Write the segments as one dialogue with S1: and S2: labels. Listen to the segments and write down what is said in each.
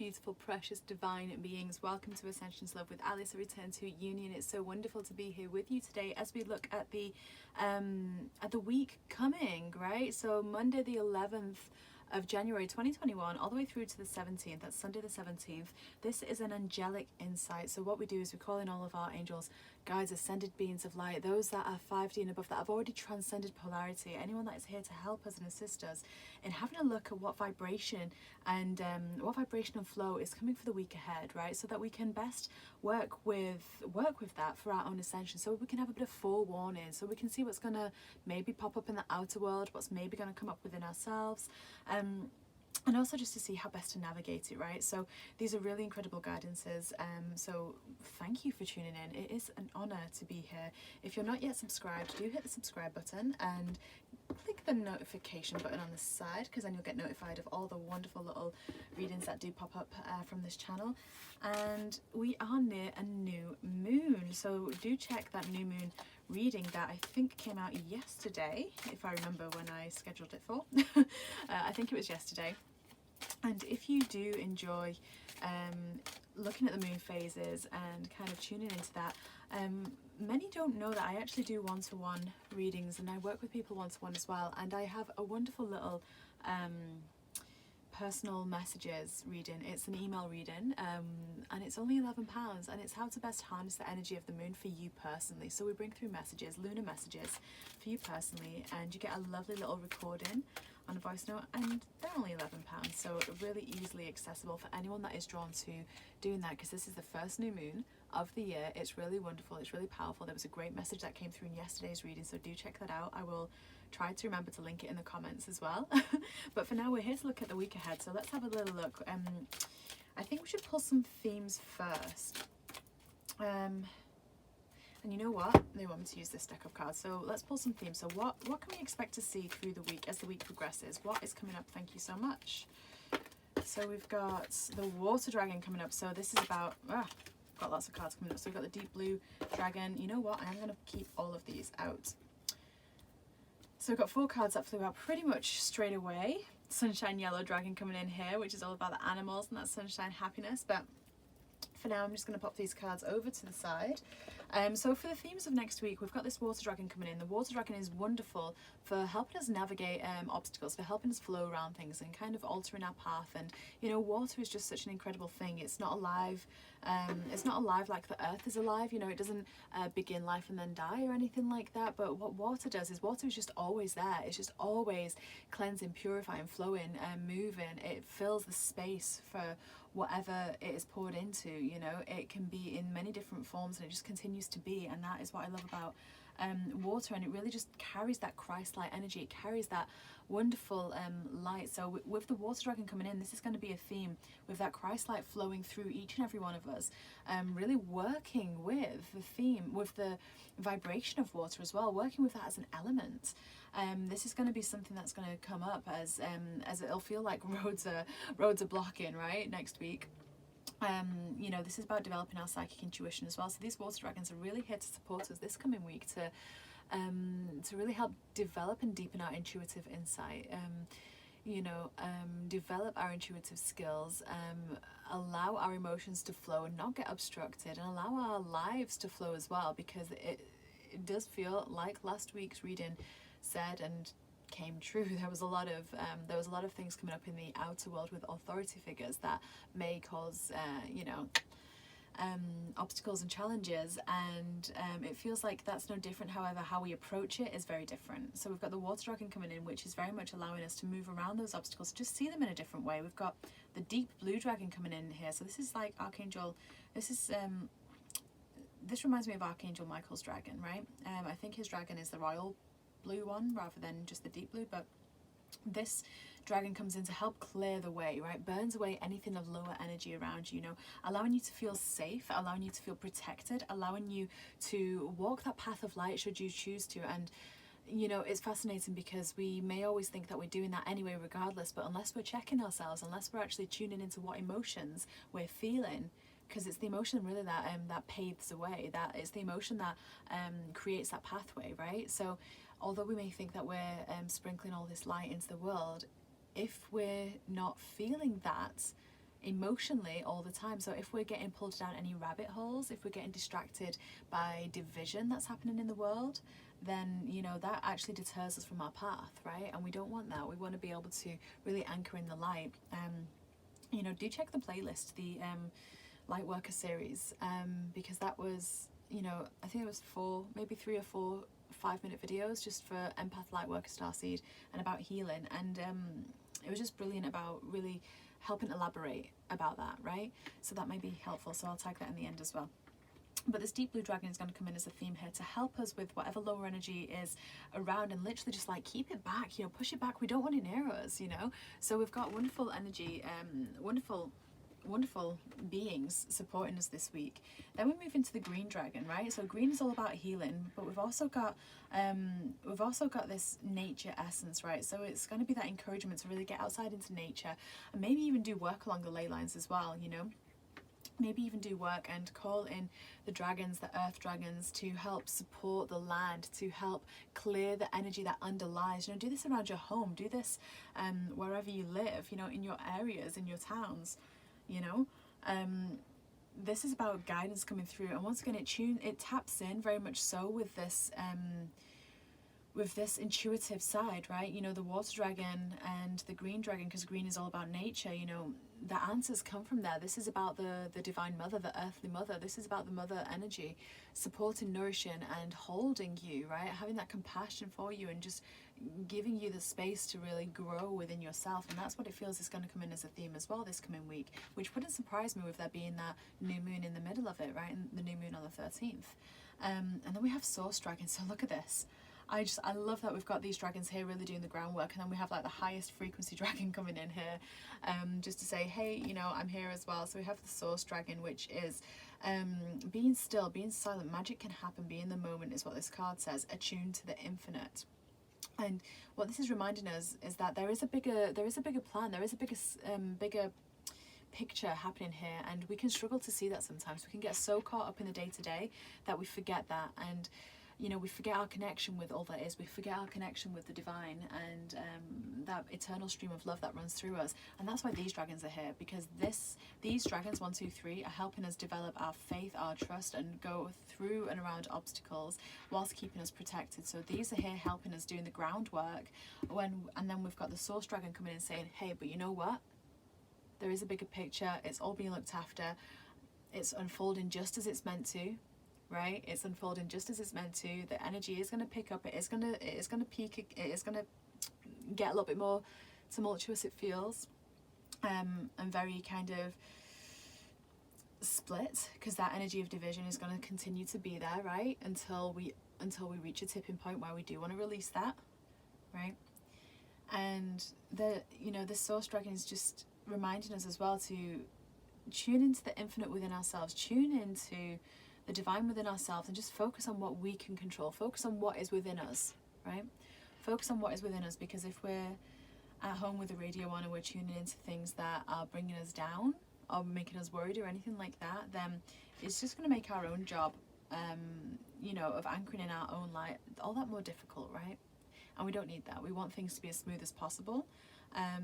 S1: beautiful, precious, divine beings. Welcome to Ascension's Love with Alice, a return to union. It's so wonderful to be here with you today as we look at the week coming, right? So Monday the 11th of January 2021 all the way through to the 17th, that's Sunday the 17th. This is an angelic insight. So what we do is we call in all of our angels, guides, ascended beings of light, those that are 5D and above, that have already transcended polarity, anyone that is here to help us and assist us in having a look at what vibration and flow is coming for the week ahead, right? So that we can best work with that for our own ascension, so we can have a bit of forewarning, so we can see what's gonna maybe pop up in the outer world, what's maybe gonna come up within ourselves, and also just to see how best to navigate it, right? So these are really incredible guidances, so thank you for tuning in. It is an honor to be here. If you're not yet subscribed, do hit the subscribe button and click the notification button on the side, because then you'll get notified of all the wonderful little readings that do pop up from this channel. And we are near a new moon, so do check that new moon reading that I think came out yesterday, if I remember when I scheduled it for. I think it was yesterday. And if you do enjoy looking at the moon phases and kind of tuning into that, many don't know that I actually do one-to-one readings, and I work with people one-to-one as well, and I have a wonderful little personal messages reading. It's an email reading, and it's only £11, and it's how to best harness the energy of the moon for you personally. So we bring through messages, lunar messages for you personally, and you get a lovely little recording on a voice note, and they're only £11, so really easily accessible for anyone that is drawn to doing that, because this is the first new moon of the year. It's really wonderful, it's really powerful. There was a great message that came through in yesterday's reading, so do check that out. I will try to remember to link it in the comments as well. But for now, we're here to look at the week ahead, so let's have a little look. I think we should pull some themes first. And you know what? They want me to use this deck of cards, so let's pull some themes. So what can we expect to see through the week as the week progresses? What is coming up? Thank you so much. So we've got the water dragon coming up. So this is about, got lots of cards coming up. So we've got the deep blue dragon. You know what? I'm going to keep all of these out. So we've got 4 cards that flew out pretty much straight away. Sunshine yellow dragon coming in here, which is all about the animals and that sunshine happiness. But for now, I'm just going to pop these cards over to the side. So for the themes of next week, we've got this water dragon coming in. The water dragon is wonderful for helping us navigate obstacles, for helping us flow around things and kind of altering our path. And you know, water is just such an incredible thing. It's not alive. It's not alive like the earth is alive. You know, it doesn't begin life and then die or anything like that. But what water does is water is just always there. It's just always cleansing, purifying, flowing, moving. It fills the space for whatever it is poured into. You know, it can be in many different forms, and it just continues to be. And that is what I love about water, and it really just carries that Christ-like energy. It carries that wonderful light. So with the water dragon coming in, this is going to be a theme with that Christ-light flowing through each and every one of us, really working with the theme, with the vibration of water as well, working with that as an element. This is going to be something that's going to come up as it'll feel like roads are blocking, right, next week. You know, this is about developing our psychic intuition as well. So these water dragons are really here to support us this coming week to really help develop and deepen our intuitive insight. You know, develop our intuitive skills, allow our emotions to flow and not get obstructed, and allow our lives to flow as well, because it does feel like last week's reading said and came true. There was a lot of things coming up in the outer world with authority figures that may cause you know, obstacles and challenges, and it feels like that's no different. However, how we approach it is very different. So we've got the water dragon coming in, which is very much allowing us to move around those obstacles, just see them in a different way. We've got the deep blue dragon coming in here, so this is like Archangel, this reminds me of Archangel Michael's dragon, right? I think his dragon is the royal blue one rather than just the deep blue, but this dragon comes in to help clear the way, right? Burns away anything of lower energy around you, you know, allowing you to feel safe, allowing you to feel protected, allowing you to walk that path of light should you choose to. And you know, it's fascinating because we may always think that we're doing that anyway regardless, but unless we're checking ourselves, unless we're actually tuning into what emotions we're feeling, because it's the emotion really that that paves the way, that it's the emotion that creates that pathway, right? So although we may think that we're sprinkling all this light into the world, if we're not feeling that, emotionally all the time. So if we're getting pulled down any rabbit holes, if we're getting distracted by division that's happening in the world, then you know that actually deters us from our path, right? And we don't want that. We want to be able to really anchor in the light. You know, do check the playlist, the Lightworker series, because that was, you know, I think it was maybe 3 or 4 5-minute videos just for empath, lightworker, starseed, and about healing. And it was just brilliant about really helping elaborate about that, right? So that may be helpful, so I'll tag that in the end as well. But this deep blue dragon is going to come in as a theme here to help us with whatever lower energy is around, and literally just like keep it back, you know, push it back. We don't want it near us, you know. So we've got wonderful energy, wonderful beings supporting us this week. Then we move into the green dragon, right? So green is all about healing, but we've also got this nature essence, right? So it's going to be that encouragement to really get outside into nature, and maybe even do work along the ley lines as well, you know. Maybe even do work and call in the dragons, the earth dragons, to help support the land, to help clear the energy that underlies. You know, do this around your home, do this wherever you live, you know, in your areas, in your towns, you know. This is about guidance coming through, and once again it taps in very much so with this intuitive side, right? You know, the water dragon and the green dragon, because green is all about nature, you know, the answers come from there. This is about the divine mother, the earthly mother. This is about the mother energy supporting, nourishing and holding you, right? Having that compassion for you and just giving you the space to really grow within yourself. And that's what it feels is going to come in as a theme as well this coming week, which wouldn't surprise me with there being that new moon in the middle of it, right? And the new moon on the 13th. And then we have source dragon. So look at this. I love that we've got these dragons here really doing the groundwork, and then we have like the highest frequency dragon coming in here, just to say, hey, you know, I'm here as well. So we have the source dragon, which is being still, being silent. Magic can happen, be in the moment is what this card says, attuned to the infinite. And what this is reminding us is that there is a bigger plan, there is a bigger picture happening here, and we can struggle to see that sometimes. We can get so caught up in the day-to-day that we forget that, and you know, we forget our connection with all that is. We forget our connection with the divine and that eternal stream of love that runs through us. And that's why these dragons are here, because these dragons 1, 2, 3 are helping us develop our faith, our trust, and go through and around obstacles whilst keeping us protected. So these are here helping us doing the groundwork. And then we've got the source dragon coming in saying, hey, but you know what? There is a bigger picture. It's all being looked after. It's unfolding just as it's meant to. Right, it's unfolding just as it's meant to. The energy is going to pick up. It is going to peak. It is going to get a little bit more tumultuous. It feels, and very kind of split, because that energy of division is going to continue to be there, right, until we reach a tipping point where we do want to release that, right. And the source dragon is just reminding us as well to tune into the infinite within ourselves, tune into the divine within ourselves, and just focus on what we can control, focus on what is within us, right? Focus on what is within us, because if we're at home with the radio on and we're tuning into things that are bringing us down or making us worried or anything like that, then it's just going to make our own job, you know, of anchoring in our own light all that more difficult, right? And we don't need that. We want things to be as smooth as possible.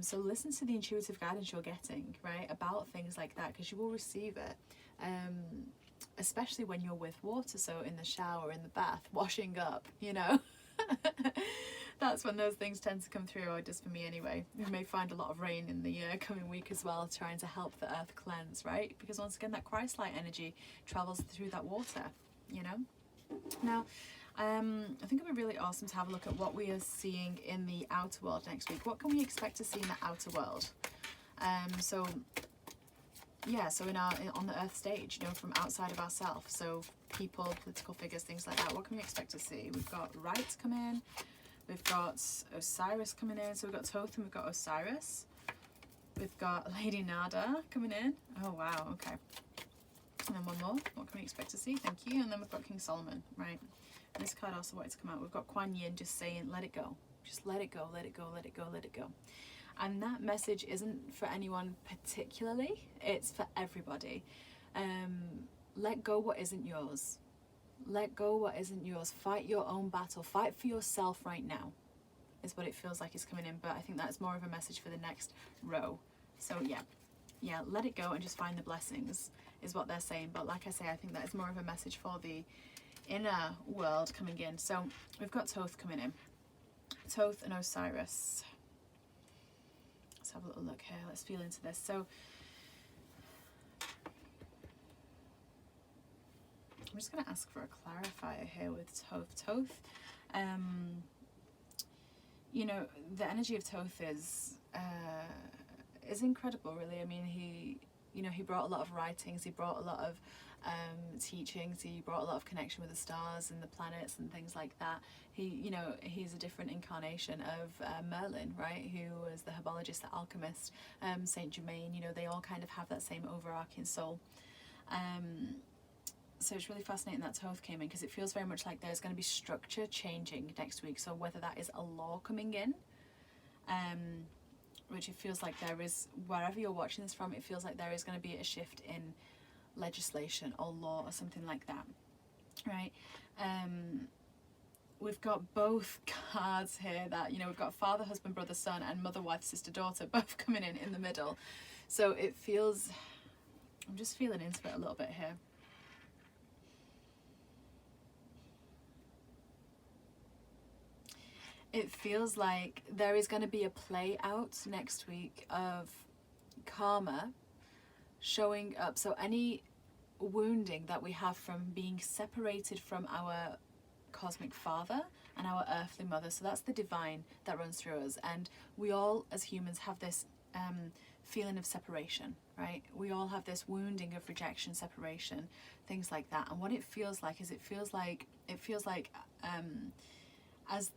S1: So listen to the intuitive guidance you're getting, right, about things like that, because you will receive it. Especially when you're with water, so in the shower, in the bath, washing up, you know. That's when those things tend to come through, or it does for me anyway. We may find a lot of rain in the coming week as well, trying to help the earth cleanse, right? Because once again, that Christ light energy travels through that water, you know. Now, I think it would be really awesome to have a look at what we are seeing in the outer world next week. What can we expect to see in the outer world? So on the earth stage, you know, from outside of ourselves, so people, political figures, things like that, what can we expect to see? We've got Right come in, we've got Osiris coming in, so we've got Toth and we've got Osiris, we've got Lady Nada coming in, oh wow, okay, and then one more, what can we expect to see? Thank you. And then we've got King Solomon, right? And this card also wanted to come out. We've got Kuan Yin just saying, let it go, just let it go, let it go, let it go, let it go. And that message isn't for anyone particularly, it's for everybody. Let go what isn't yours. Let go what isn't yours. Fight your own battle. Fight for yourself right now, is what it feels like is coming in. But I think that's more of a message for the next row. So yeah, yeah, let it go and just find the blessings is what they're saying. But like I say, I think that is more of a message for the inner world coming in. So we've got Thoth coming in. Thoth and Osiris. Let's have a little look here. Let's feel into this. So I'm just going to ask for a clarifier here with Thoth. Thoth, you know, the energy of Thoth is incredible, really. I mean, he brought a lot of writings, he brought a lot of teachings, he brought a lot of connection with the stars and the planets and things like that. He's a different incarnation of Merlin, right, who was the herbologist, the alchemist, Saint Germain. You know, they all kind of have that same overarching soul. So it's really fascinating that Thoth came in, because it feels very much like there's going to be structure changing next week. So whether that is a law coming in, which it feels like there is, wherever you're watching this from, it feels like there is going to be a shift in legislation or law or something like that, right? We've got both cards here that, you know, we've got father, husband, brother, son, and mother, wife, sister, daughter, both coming in the middle. So it feels, I'm just feeling into it a little bit here. It feels like there is going to be a play out next week of karma showing up. So any wounding that we have from being separated from our cosmic father and our earthly mother, so that's the divine that runs through us, and we all as humans have this feeling of separation, right? We all have this wounding of rejection, separation, things like that. And what it feels like is, it feels like as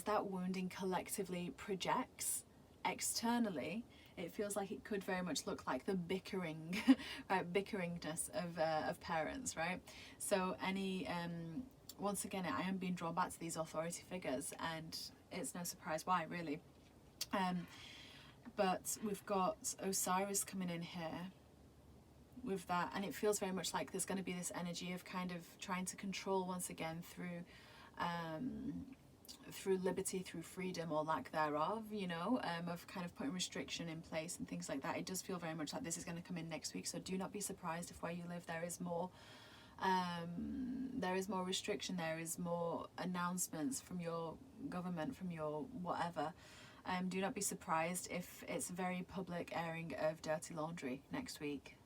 S1: that wounding collectively projects externally, it feels like it could very much look like the bickering, right, bickeringness of parents, right? So once again, I am being drawn back to these authority figures, and it's no surprise why, really. But we've got Osiris coming in here with that, and it feels very much like there's going to be this energy of kind of trying to control once again through liberty, through freedom or lack thereof, you know, of kind of putting restriction in place and things like that. It does feel very much like this is going to come in next week, so do not be surprised if where you live there is more restriction, there is more announcements from your government, from your whatever. Do not be surprised if it's a very public airing of dirty laundry next week.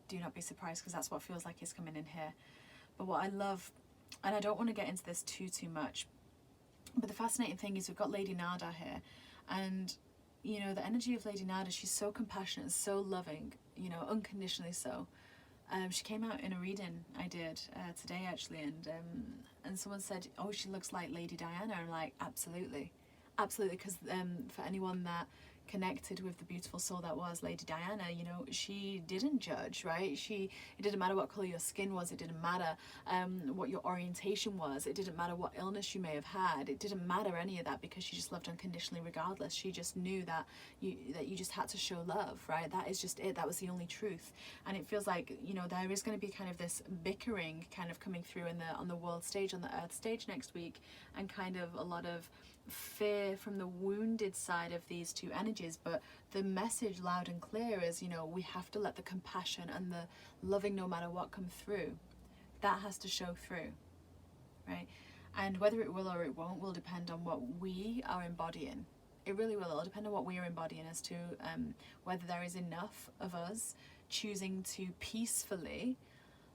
S1: Do not be surprised, because that's what feels like is coming in here. But what I love, and I don't want to get into this too much, but the fascinating thing is we've got Lady Nada here, and you know, the energy of Lady Nada, she's so compassionate and so loving, you know, unconditionally so. She came out in a reading I did today actually, and someone said, oh, she looks like Lady Diana. I'm like, absolutely, because for anyone that connected with the beautiful soul that was Lady Diana, you know, she didn't judge, right? It didn't matter what color your skin was, it didn't matter what your orientation was, it didn't matter what illness you may have had, it didn't matter any of that, because she just loved unconditionally regardless. She just knew that you just had to show love, right? That is just it. That was the only truth. And it feels like, you know, there is going to be kind of this bickering kind of coming through on the world stage, on the earth stage next week, and kind of a lot of fear from the wounded side of these two energies. But the message loud and clear is, you know, we have to let the compassion and the loving no matter what come through. That has to show through, right? And whether it will or it won't will depend on what we are embodying. It really will. It'll depend on what we are embodying as to whether there is enough of us choosing to peacefully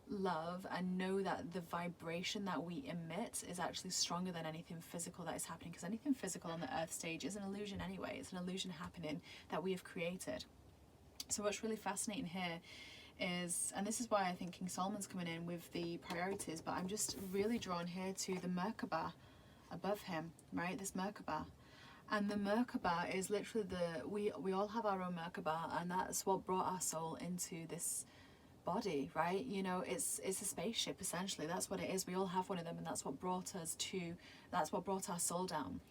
S1: love and know that the vibration that we emit is actually stronger than anything physical that is happening, because anything physical on the earth stage is an illusion anyway. It's an illusion happening that we have created. So what's really fascinating here is, and this is why I think King Solomon's coming in with the priorities, but I'm just really drawn here to the Merkaba above him, right? This Merkaba. And the Merkaba is literally we all have our own Merkaba, and that's what brought our soul into this body, right? You know, it's a spaceship essentially. That's what it is. We all have one of them, and that's what brought our soul down.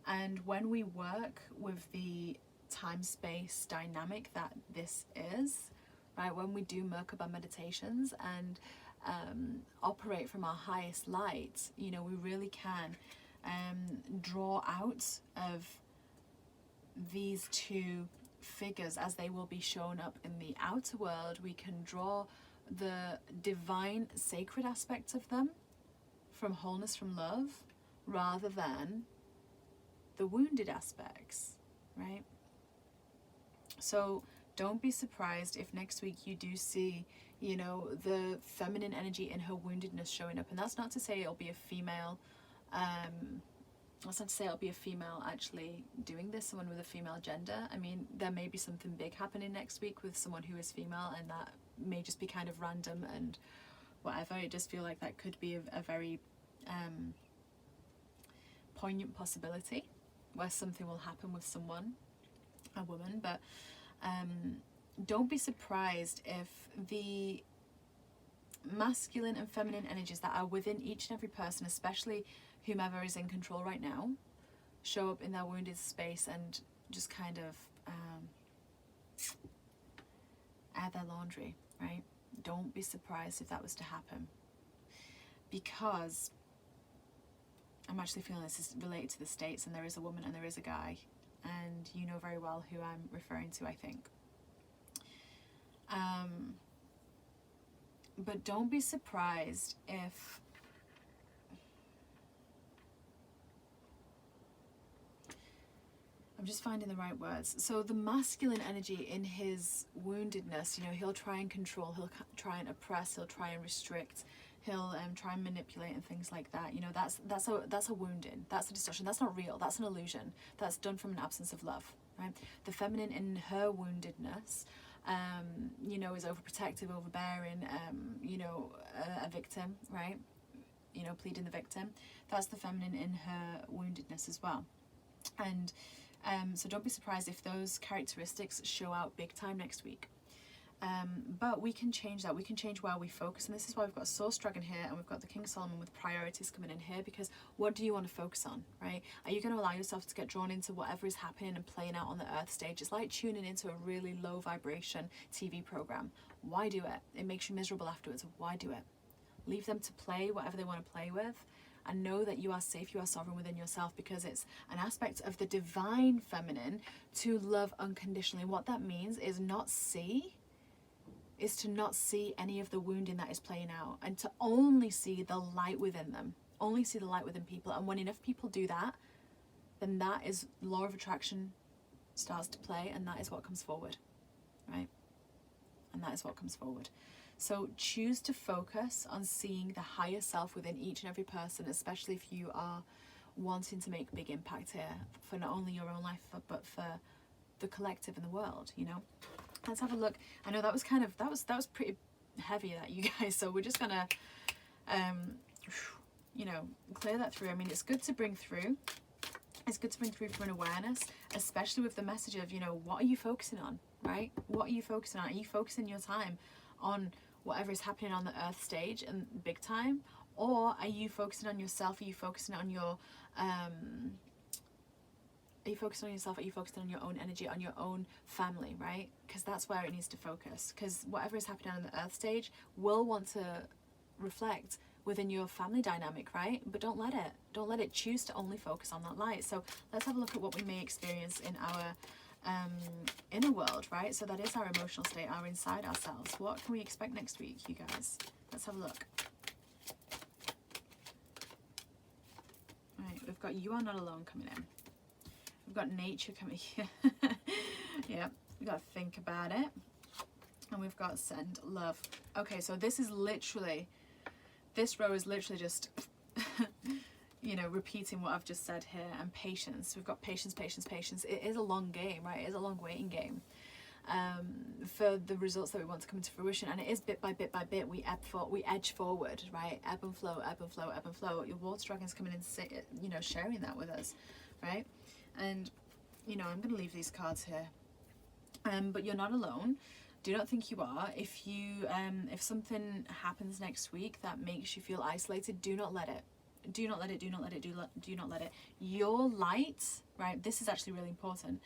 S1: And when we work with the time-space dynamic that this is, right, when we do Merkaba meditations and operate from our highest light, you know, we really can draw out of these two figures as they will be shown up in the outer world. We can draw the divine sacred aspects of them from wholeness, from love, rather than the wounded aspects, right? So don't be surprised if next week you do see, you know, the feminine energy in her woundedness showing up. And that's not to say it'll be a female, that's not to say it'll be a female actually doing this, someone with a female gender. I mean, there may be something big happening next week with someone who is female, and that may just be kind of random and whatever. It does feel like that could be a very poignant possibility where something will happen with someone, a woman. But don't be surprised if the masculine and feminine energies that are within each and every person, especially whomever is in control right now, show up in their wounded space and just kind of air their laundry, right? Don't be surprised if that was to happen, because I'm actually feeling this is related to the States, and there is a woman and there is a guy, and you know very well who I'm referring to, I think. But don't be surprised if I'm just finding the right words. So the masculine energy in his woundedness, you know, he'll try and control, he'll try and oppress, he'll try and restrict, he'll try and manipulate and things like that. You know, that's a wounding, that's a distortion, that's not real, that's an illusion, that's done from an absence of love, right? The feminine in her woundedness, you know, is overprotective, overbearing, you know, a victim, right? You know, pleading the victim. That's the feminine in her woundedness as well. And so don't be surprised if those characteristics show out big time next week. But we can change that. We can change where we focus. And this is why we've got a Source Dragon here, and we've got the King Solomon with priorities coming in here, because what do you want to focus on, right? Are you going to allow yourself to get drawn into whatever is happening and playing out on the earth stage? It's like tuning into a really low vibration TV program. Why do it? It makes you miserable afterwards. Why do it? Leave them to play whatever they want to play with, and know that you are safe, you are sovereign within yourself, because it's an aspect of the divine feminine to love unconditionally. What that means is to not see any of the wounding that is playing out, and to only see the light within them, only see the light within people. And when enough people do that, then that is law of attraction starts to play, and that is what comes forward, right? And that is what comes forward. So choose to focus on seeing the higher self within each and every person, especially if you are wanting to make a big impact here for not only your own life, but for the collective and the world, you know? Let's have a look. I know that was kind of, that was pretty heavy, that, you guys. So we're just gonna, you know, clear that through. I mean, it's good to bring through. It's good to bring through from an awareness, especially with the message of, you know, what are you focusing on, right? What are you focusing on? Are you focusing your time on whatever is happening on the earth stage and big time? Or are you focusing on yourself? Are you focusing on your, are you focusing on yourself? Are you focusing on your own energy, on your own family, right? Because that's where it needs to focus. Because whatever is happening on the earth stage will want to reflect within your family dynamic, right? But don't let it. Don't let it. Choose to only focus on that light. So let's have a look at what we may experience in our inner world, right? So that is our emotional state, our inside ourselves. What can we expect next week, you guys? Let's have a look. Right, we've got You Are Not Alone coming in. We've got Nature coming here. Yeah, we've got Think About It. And we've got Send Love. Okay, so this is literally, this row is literally just, you know, repeating what I've just said here. And patience. We've got patience, patience, patience. It is a long game, right? It is a long waiting game for the results that we want to come into fruition. And it is bit by bit by bit. We edge forward, right? Ebb and flow, ebb and flow, ebb and flow. Your water dragon's coming in, you know, sharing that with us, right? And, you know, I'm going to leave these cards here. But you're not alone. Do not think you are. If you, if something happens next week that makes you feel isolated, do not let it. Do not let it, do not let it, do not let it. Your light, right, this is actually really important.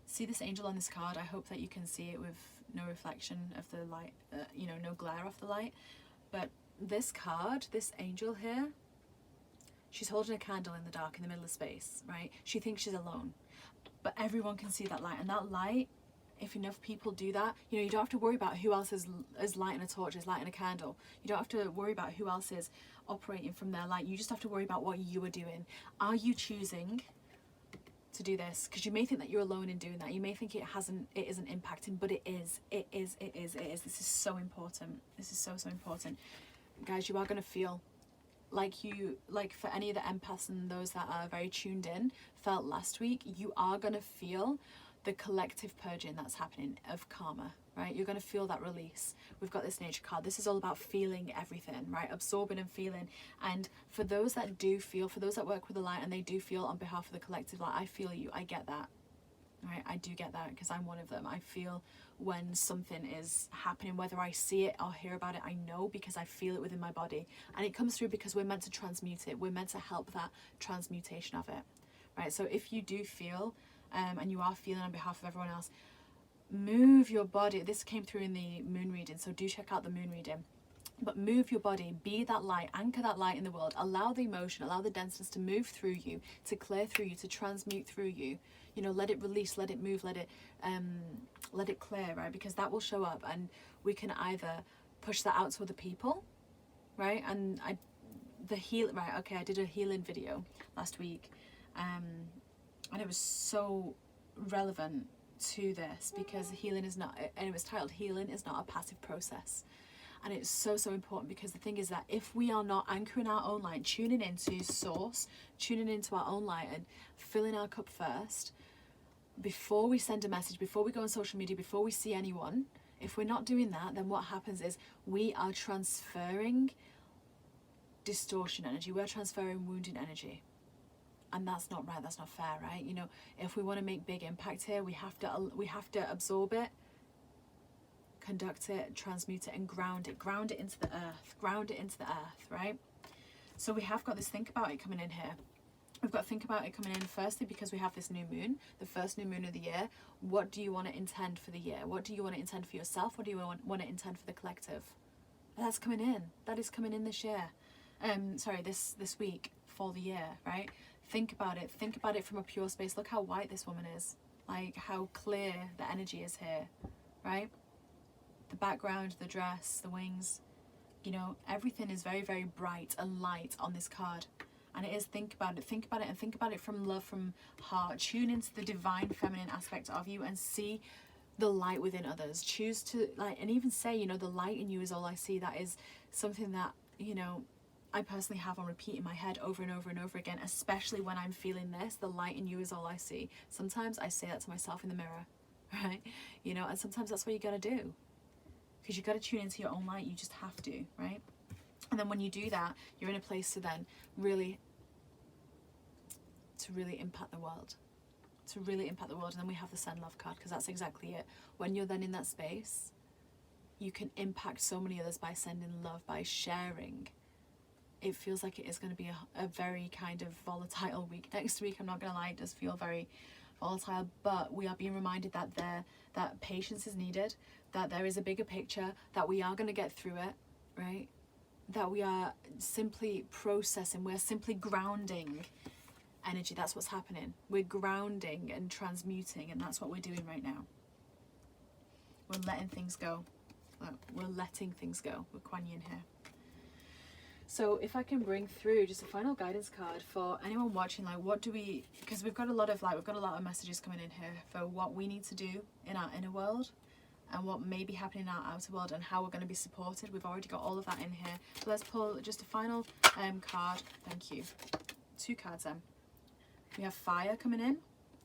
S1: See this angel on this card? I hope that you can see it with no reflection of the light, you know, no glare off the light. But this card, this angel here, she's holding a candle in the dark in the middle of space, right? She thinks she's alone. But everyone can see that light, and that light if enough people do that, you know, you don't have to worry about who else is lighting a torch, is lighting a candle. You don't have to worry about who else is operating from their light. You just have to worry about what you are doing. Are you choosing to do this? Because you may think that you're alone in doing that. You may think it isn't impacting, but it is. This is so important. This is so important. Guys, you are going to feel like for any of the empaths and those that are very tuned in felt last week, you are going to feel the collective purging that's happening of karma, right? You're going to feel that release. We've got this nature card. This is all about feeling everything, right? Absorbing and feeling. And for those that do feel, for those that work with the light and they do feel on behalf of the collective light, I feel you. I get that, right? I do get that because I'm one of them. I feel when something is happening, whether I see it or hear about it, I know because I feel it within my body. And it comes through because we're meant to transmute it. We're meant to help that transmutation of it, right? So if you do feel and you are feeling on behalf of everyone else, move your body. This came through in the moon reading, so do check out the moon reading. But move your body, be that light, anchor that light in the world, allow the emotion, allow the denseness to move through you, to clear through you, to transmute through you. You know, let it release, let it move, let it clear, right? Because that will show up, and we can either push that out to other people, right? And I did a healing video last week, and it was so relevant to this because healing is not, and it was titled "Healing is not a passive process." And it's so important, because the thing is that if we are not anchoring our own light, tuning into source, tuning into our own light and filling our cup first, before we send a message, before we go on social media, before we see anyone, if we're not doing that, then what happens is we are transferring distortion energy, we're transferring wounded energy. And that's not right, that's not fair, right? You know, if we want to make big impact here, we have to absorb it, conduct it, transmute it, and ground it into the earth, right? So we have got this think about it coming in here. We've got to think about it coming in firstly because we have this new moon, the first new moon of the year. What do you want to intend for the year? What do you want to intend for yourself? What do you want to intend for the collective? That's coming in. That is coming in this year. This week for the year, right? Think about it. Think about it from a pure space. Look how white this woman is. Like how clear the energy is here, right? The background, the dress, the wings, you know, everything is very, very bright and light on this card. And it is, think about it, and think about it from love, from heart. Tune into the divine feminine aspect of you and see the light within others. Choose to, and even say, you know, the light in you is all I see. That is something that, you know, I personally have on repeat in my head over and over and over again, especially when I'm feeling this. The light in you is all I see. Sometimes I say that to myself in the mirror, right? You know, and sometimes that's what you got to do. Because you've got to tune into your own light. You just have to, right? And then when you do that, you're in a place to then really impact the world. And then we have the Send Love card, because that's exactly it. When you're then in that space, you can impact so many others by sending love, by sharing. It feels like it is going to be a very kind of volatile week. Next week, I'm not going to lie, it does feel very volatile, but we are being reminded that that patience is needed, that there is a bigger picture, that we are going to get through it, right? That we are simply processing, we're simply grounding energy. That's what's happening. We're grounding and transmuting, and that's what we're doing right now. We're letting things go. We're letting things go. We're Kuan Yin here. So if I can bring through just a final guidance card for anyone watching, what do we, because we've got a lot of messages coming in here for what we need to do in our inner world and what may be happening in our outer world and how we're going to be supported. We've already got all of that in here. So let's pull just a final card. Thank you. 2 cards then. We have fire coming in.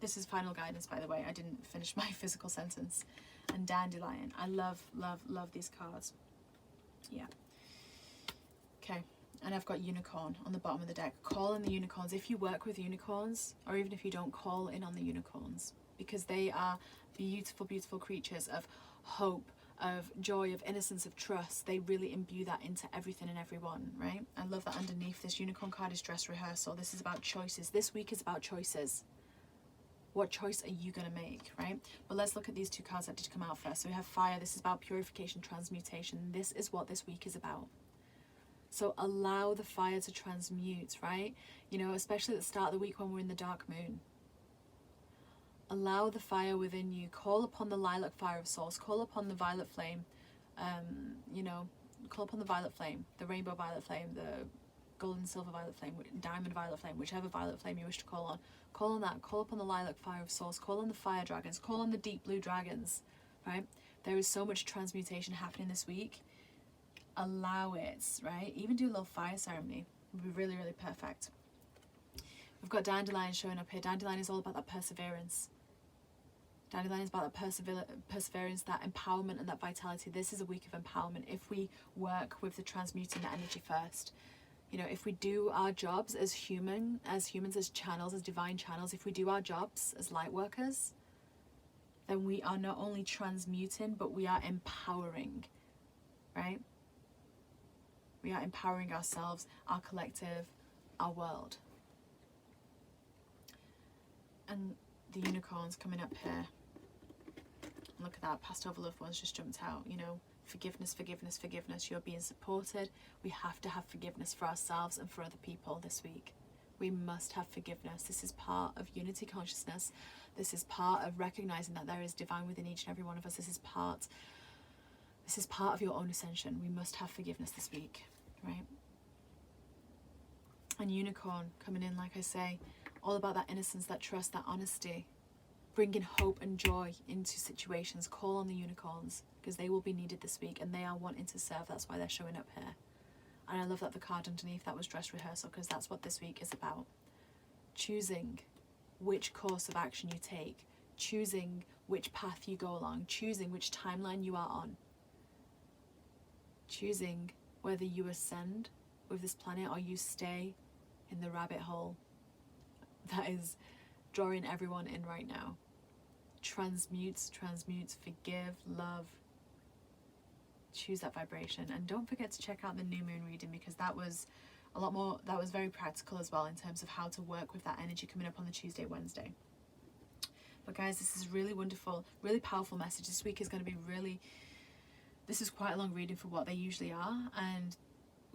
S1: This is final guidance, by the way. I didn't finish my physical sentence. And dandelion. I love these cards. Yeah. Okay. And I've got unicorn on the bottom of the deck. Call in the unicorns. If you work with unicorns, or even if you don't, call in on the unicorns, because they are beautiful, beautiful creatures of hope, of joy, of innocence, of trust. They really imbue that into everything and everyone, right? I love that underneath this unicorn card is dress rehearsal. This is about choices. This week is about choices. What choice are you going to make, right? But let's look at these 2 cards that did come out first. So we have fire. This is about purification, transmutation. This is what this week is about. So allow the fire to transmute, right? You know, especially at the start of the week when we're in the dark moon. Allow the fire within you. Call upon the lilac fire of source. Call upon the violet flame. You know, call upon the violet flame, the rainbow violet flame, the gold and silver violet flame, diamond violet flame, whichever violet flame you wish to call on. Call on that. Call upon the lilac fire of source. Call on the fire dragons. Call on the deep blue dragons, right? There is so much transmutation happening this week. Allow it, right? Even do a little fire ceremony would be really, really perfect. We've got dandelion showing up here. Dandelion is all about that perseverance. Dandelion is about that perseverance, that empowerment and that vitality. This is a week of empowerment if we work with the transmuting the energy first. You know, if we do our jobs as humans, as channels, as divine channels, if we do our jobs as light workers, then we are not only transmuting, but we are empowering, right? We are empowering ourselves, our collective, our world. And the unicorns coming up here. Look at that, past over loved ones just jumped out, you know. Forgiveness, forgiveness, forgiveness. You're being supported. We have to have forgiveness for ourselves and for other people this week. We must have forgiveness. This is part of unity consciousness. This is part of recognizing that there is divine within each and every one of us. This is part of your own ascension. We must have forgiveness this week, right? And unicorn coming in, like I say, all about that innocence, that trust, that honesty, bringing hope and joy into situations. Call on the unicorns because they will be needed this week and they are wanting to serve. That's why they're showing up here. And I love that the card underneath that was dress rehearsal, because that's what this week is about. Choosing which course of action you take, choosing which path you go along, choosing which timeline you are on, choosing whether you ascend with this planet or you stay in the rabbit hole that is drawing everyone in right now. Transmutes, forgive, love. Choose that vibration. And don't forget to check out the new moon reading, because that was a lot more, that was very practical as well in terms of how to work with that energy coming up on the Tuesday, Wednesday. But guys, this is really wonderful, really powerful message. This week is going to be really, this is quite a long reading for what they usually are, and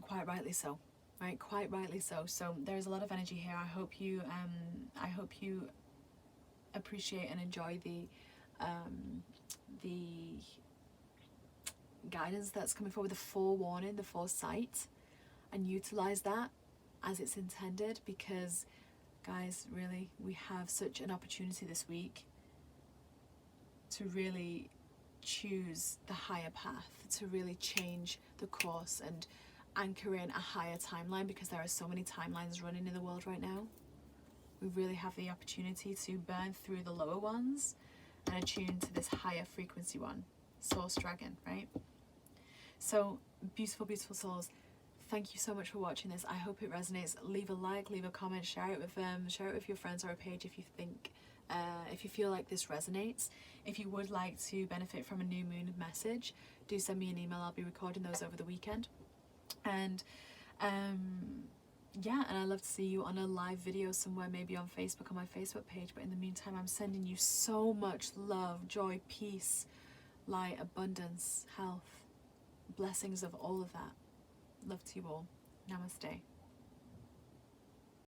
S1: quite rightly so. Right, quite rightly so. So there's a lot of energy here. I hope you appreciate and enjoy the guidance that's coming forward, the forewarning, the foresight, and utilize that as it's intended. Because, guys, really, we have such an opportunity this week to really choose the higher path, to really change the course and anchor in a higher timeline, because there are so many timelines running in the world right now. We really have the opportunity to burn through the lower ones and attune to this higher frequency one, Source Dragon, right? So, beautiful, beautiful souls, thank you so much for watching this. I hope it resonates. Leave a like, leave a comment, share it with your friends or a page if you think, if you feel like this resonates. If you would like to benefit from a new moon message, do send me an email. I'll be recording those over the weekend. And yeah, and I'd love to see you on a live video somewhere, maybe on Facebook, on my Facebook page. But in the meantime, I'm sending you so much love, joy, peace, light, abundance, health, blessings of all of that. Love to you all. Namaste.